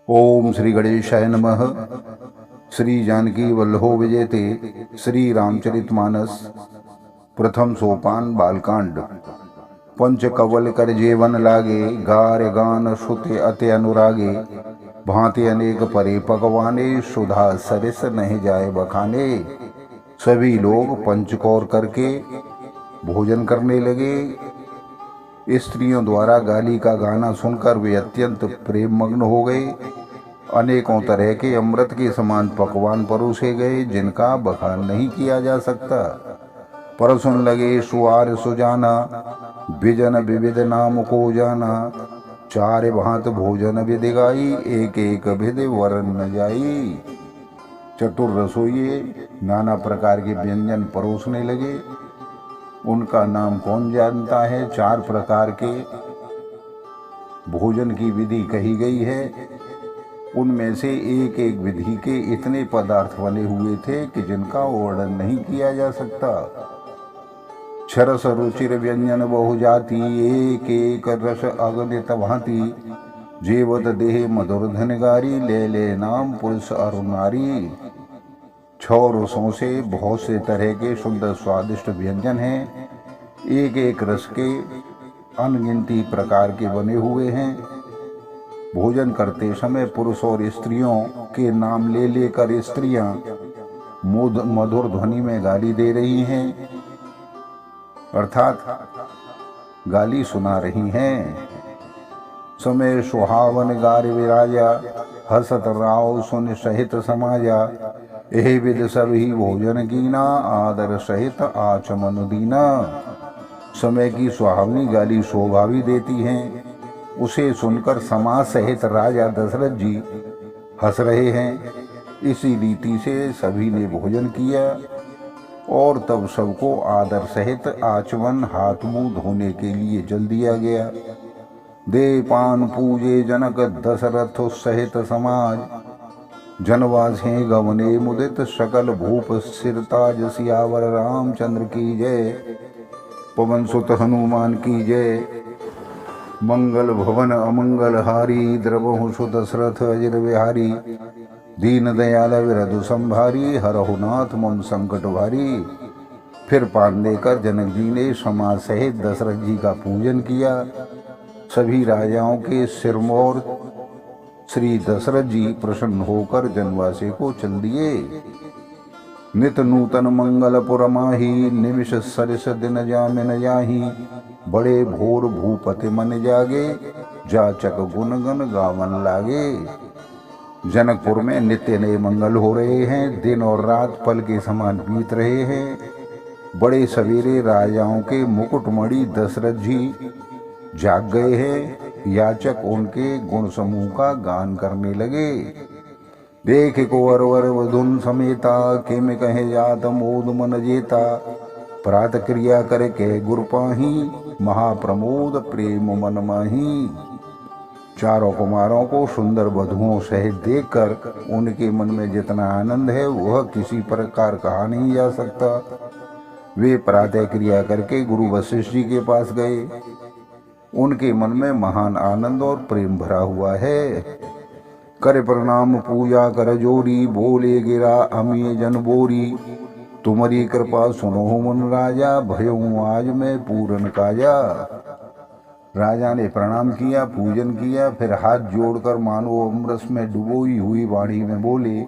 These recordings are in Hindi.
ओम श्री गणेशाय नमः। श्री जानकी वल्लभो विजयते। श्री रामचरितमानस। प्रथम सोपान बालकांड। पंच कवल कर जेवन लागे, गार गान श्रुति अति अनुरागे। भांति अनेक परे पकवाने, सुधा सरिस नहीं जाए बखाने। सभी लोग पंचकौर करके भोजन करने लगे। स्त्रियों द्वारा गाली का गाना सुनकर वे अत्यंत प्रेम मग्न हो गए। अनेकों तरह के अमृत के समान पकवान परोसे गए, जिनका बखान नहीं किया जा सकता। परसुन लगे सुआर सुजाना, बिजन विविध नाम को जाना। चार भांत भोजन विधि गाई, एक एक विधि वरन न जाई। चतुर रसोइये नाना प्रकार के व्यंजन परोसने लगे। उनका नाम कौन जानता है। चार प्रकार के भोजन की विधि कही गई है। उनमें से एक एक विधि के इतने पदार्थ बने हुए थे कि जिनका वर्णन नहीं किया जा सकता। क्षरस रुचिर व्यंजन बहु जाति, एक एक रस अगणित भांति। जेवत देह मधुर धनगारी, ले ले नाम पुरुष और नारी। 6 रसों से बहुत से तरह के सुंदर स्वादिष्ट व्यंजन हैं। एक एक रस के अनगिनती प्रकार के बने हुए हैं। भोजन करते समय पुरुष और स्त्रियों के नाम ले लेकर स्त्रियां मधुर ध्वनि में गाली दे रही हैं, अर्थात गाली सुना रही हैं। समय सुहावन गार विराजा, हसत राव सुन सहित समाजा। यही विध सभी भोजन कीना, आदर सहित आचमन दीना। समय की सुहावनी गाली शोभा भी देती हैं। उसे सुनकर समाज सहित राजा दशरथ जी हंस रहे हैं। इसी रीति से सभी ने भोजन किया और तब सबको आदर सहित आचमन हाथ मुंह धोने के लिए जल दिया गया। दे पान पूजे जनक दशरथ सहित समाज। जनवासे गवने मुदित, सकल भूप सिरताज। सियावर रामचंद्र की जय, पवन सुत हनुमान की जय। मंगल भवन अमंगल हारी, द्रवहु सुत दशरथ अजिर विहारी। दीन दयाल विरधु संभारी, हरहु नाथ मम संकट भारी। फिर पान लेकर जनक जी ने समाज सहित दशरथ जी का पूजन किया। सभी राजाओं के सिरमौर श्री दशरथ जी प्रसन्न होकर जनवासे को चल दिए। नित नूतन मंगल पुरमाही, निमिष सरिस दिन जामिन जाही। बड़े भोर भूपति मन जागे, जाचक गुण गन गावन लागे। जनकपुर में नित्य नए मंगल हो रहे हैं। दिन और रात पल के समान बीत रहे हैं। बड़े सवेरे राजाओं के मुकुटमणि दशरथ जी जाग गए हैं। याचक उनके गुण समूह का गान करने लगे। देख को अरवर वधुन समेता, किम कहे जात मोद मन जेता। प्रात क्रिया करके गुर पाही, महाप्रमोद प्रेम मन माही। चारों कुमारों को सुंदर वधुओं सहित देखकर उनके मन में जितना आनंद है वह किसी प्रकार कहा नहीं जा सकता। वे प्रातः क्रिया करके गुरु वशिष्ठ जी के पास गए। उनके मन में महान आनंद और प्रेम भरा हुआ है। कर प्रणाम पूजा कर जोरी, बोले गिरा अमीय जन बोरी। तुम्हारी कृपा सुनो मन राजा, भयऊ आज मैं पूरन काजा। राजा ने प्रणाम किया, पूजन किया, फिर हाथ जोड़कर मानो अमृत में डुबोई हुई वाणी में बोले,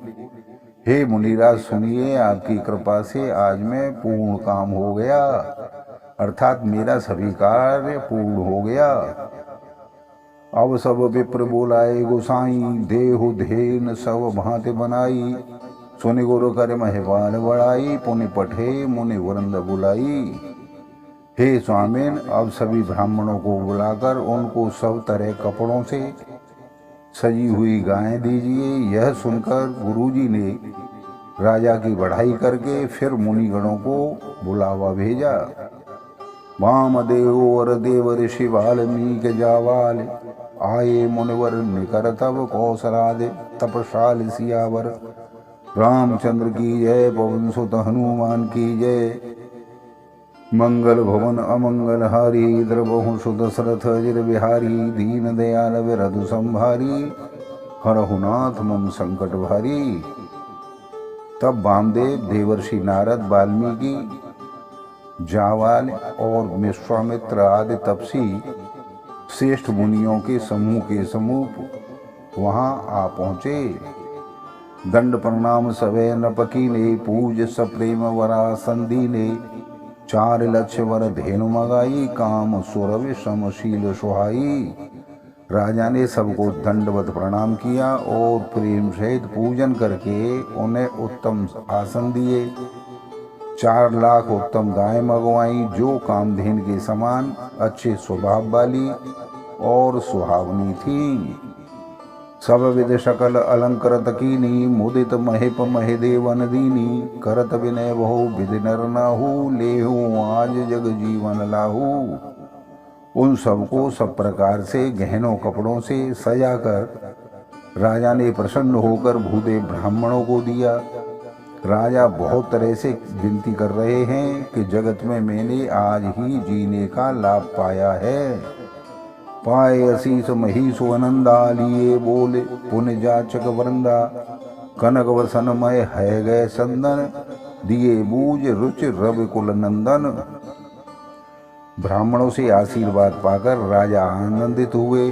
हे मुनिराज सुनिए, आपकी कृपा से आज मैं पूर्ण काम हो गया, अर्थात मेरा सभी कार्य पूर्ण हो गया। अब सब विप्र बोलाए गोसाई, देहु धेन सब भांति बनाई। सुनि गुरु कर महिपाल बढ़ाई, पुनि पठे मुनि वृंद बुलाई। हे स्वामिन, अब सभी ब्राह्मणों को बुलाकर उनको सब तरह कपड़ों से सजी हुई गायें दीजिए। यह सुनकर गुरुजी ने राजा की बढ़ाई करके फिर मुनिगणों को बुलावा भेजा। वामदेव वर देव ऋषि वाल्मीकि जावाल। आए मुनिवर निकर तब कौशलाद, तपशाल सियावर। रामचंद्र की जय, पवन सुत हनुमान की जय। मंगल भवन अमंगल हारी, द्रवहु सुत दशरथ अजिर बिहारी। दीन दयाल विरधु संभारी, हरहुनाथ मम संकट भारी। तब वामदेव, देवर्षि नारद, वाल्मीकि, जावाल और विश्वामित्र आदि तपसी श्रेष्ठ मुनियों के समूह वहां आ पहुंचे। दंड प्रणाम सवे नपकी ने, पूज सप्रेम वरा संधि ने। 4 लक्ष वर धेनु मगाई, काम सुरवि समशील सुहाई। राजा ने सबको दंडवत प्रणाम किया और प्रेम सहित पूजन करके उन्हें उत्तम आसन दिए। 4 लाख उत्तम गाय मंगवाई, जो कामधेन के समान अच्छे स्वभाव वाली और सुहावनी थी। सब विध सकल अलंकृत कीनी, मुदित महेप महेदेवन दीनी। करत विनय बहु विधि नर नाहु, लेहु आज जग जीवन लाहू। उन सबको सब प्रकार से गहनों कपड़ों से सजाकर राजा ने प्रसन्न होकर भूदेव ब्राह्मणों को दिया। राजा बहुत तरह से विनती कर रहे हैं कि जगत में मैंने आज ही जीने का लाभ पाया है। पाए असीस महीसु अनंदा, लिए बोले पुण्य जाचक वृंदा। कनक वसनमय है गए संदन, दिए बूझ रुचि रवि कुल नंदन। ब्राह्मणों से आशीर्वाद पाकर राजा आनंदित हुए।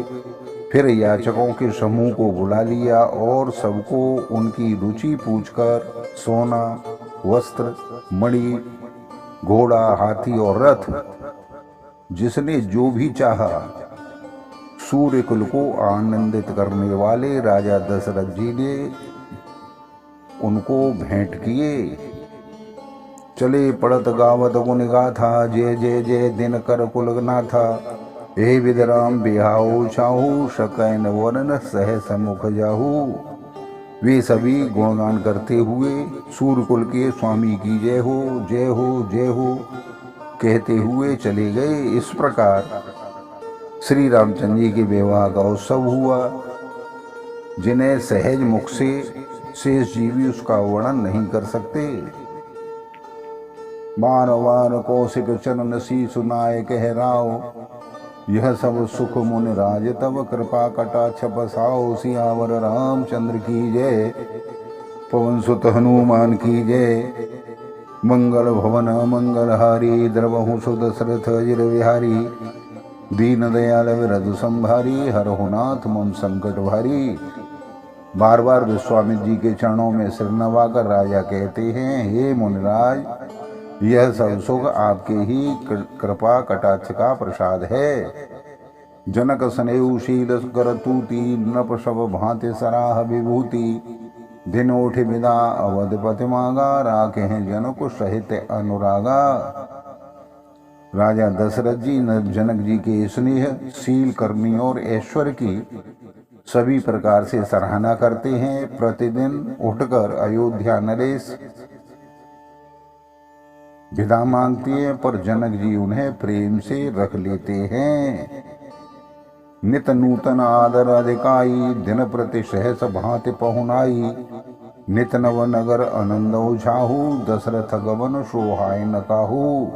फिर याचकों के समूह को बुला लिया और सबको उनकी रुचि पूछकर सोना, वस्त्र, मणि, घोड़ा, हाथी और रथ, जिसने जो भी चाहा, सूर्य कुल को आनंदित करने वाले राजा दशरथ जी ने उनको भेंट किए। चले पड़त गावत गुण गाथा, जय जय जय दिन कर कुल नाथा। हे विदराम बिहाओ छाहू, सकैन वरन सह समुख जाहू। वे सभी गुणगान करते हुए सूर्य कुल के स्वामी की जय हो जय हो जय हो कहते हुए चले गए। इस प्रकार श्री रामचंद्र जी के विवाह का उत्सव हुआ, जिन्हें सहज मुख से शेष जीवी उसका वर्णन नहीं कर सकते। बार बार कौशिक चरण सी सुनाए कह राव, यह सब सुख मुन राज तब कृपा कटाक्ष बसाओ। सियावर रामचंद्र की जय, पवन सुत हनुमान की जय। मंगल भवन मंगल हारी, द्रवहु सुदशरथ अजिर विहारी। दीन दयाल विरधु संभारी, हरहुनाथ मम संकट भारी। बार बार विश्वामित्र जी के चरणों में सिर नवाकर राजा कहते हैं, हे मुनिराज, यह सब सुख आपके ही कृपा कटाक्ष का प्रसाद है। जनक स्नेहु शील कर तूती, नप सब भांति सराह विभूति। दिन उठ विदा अवधपति मांगा, राखे हैं जनक सहित अनुरागा। राजा दशरथ जी जनक जी के स्नेह, शील, करनी और ऐश्वर्य की सभी प्रकार से सराहना करते हैं। प्रतिदिन उठकर अयोध्या नरेश विदा मांगते हैं, पर जनक जी उन्हें प्रेम से रख लेते हैं। नित नूतन आदर अधिकाई, दिन प्रति सहस भांति पहुनाई। नित नव नगर आनंद उछाहू, दशरथ गवन सोहाय न काहू।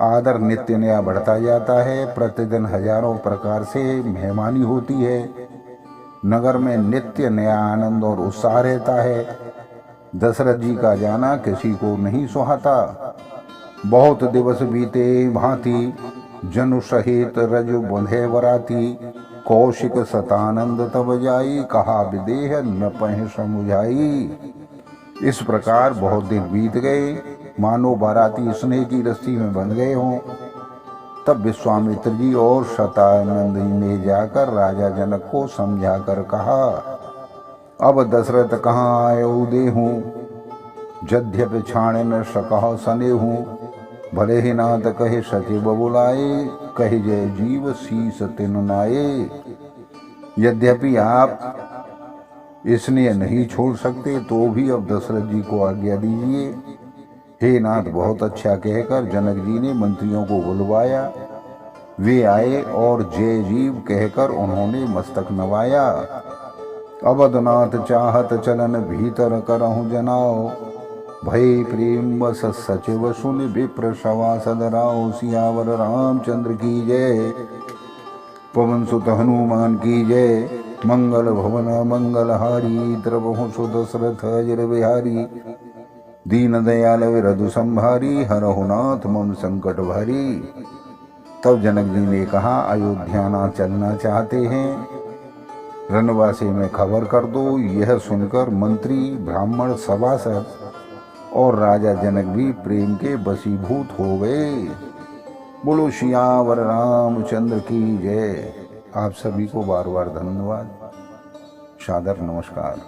आदर नित्य नया बढ़ता जाता है। प्रतिदिन हजारों प्रकार से मेहमानी होती है। नगर में नित्य नया आनंद और उत्साह रहता है। दशरथ जी का जाना किसी को नहीं सुहाता। बहुत दिवस बीते भांति, जनु सहित रज बंधे वराती। कौशिक सतानंद तब जाई, कहा विदेह न पह समुझाई। इस प्रकार बहुत दिन बीत गए, मानो बाराती स्नेह की रस्सी में बंध गए हों। तब विश्वामित्र जी और शतानंद ने जाकर राजा जनक को समझा कर कहा, अब दशरथ कहाँ आए उदे हूँ। यद्यपि छाणे न सकह सने हूँ। भले ही नाथ कहे सचिव बुलाए, कहे जय जीव शीस तिन नाये। यद्यपि आप इसने नहीं छोड़ सकते, तो भी अब दशरथ जी को आज्ञा दीजिए। हे नाथ, बहुत अच्छा कहकर जनक जी ने मंत्रियों को बुलवाया। वे आए और जय जीव कहकर उन्होंने मस्तक नवाया। अवधनाथ चाहत चलन भीतर करहु जनाओ। भय प्रेम बस सचिव सुन विप्र सवासद राव। सियावर रामचंद्र की जय, पवन सुत हनुमान की जय। मंगल भवन मंगलहारी द्रवहु सुदशरथ अजर बिहारी दीन दयाल विरधु संभारी हरहु नाथ मम संकट भारी। तब जनक जी ने कहा, अयोध्या ना चलना चाहते हैं, रनवासी में खबर कर दो। यह सुनकर मंत्री, ब्राह्मण, सभासद और राजा जनक भी प्रेम के वशीभूत हो गए। बोलो सियावर रामचंद्र की जय। आप सभी को बार बार धन्यवाद, सादर नमस्कार।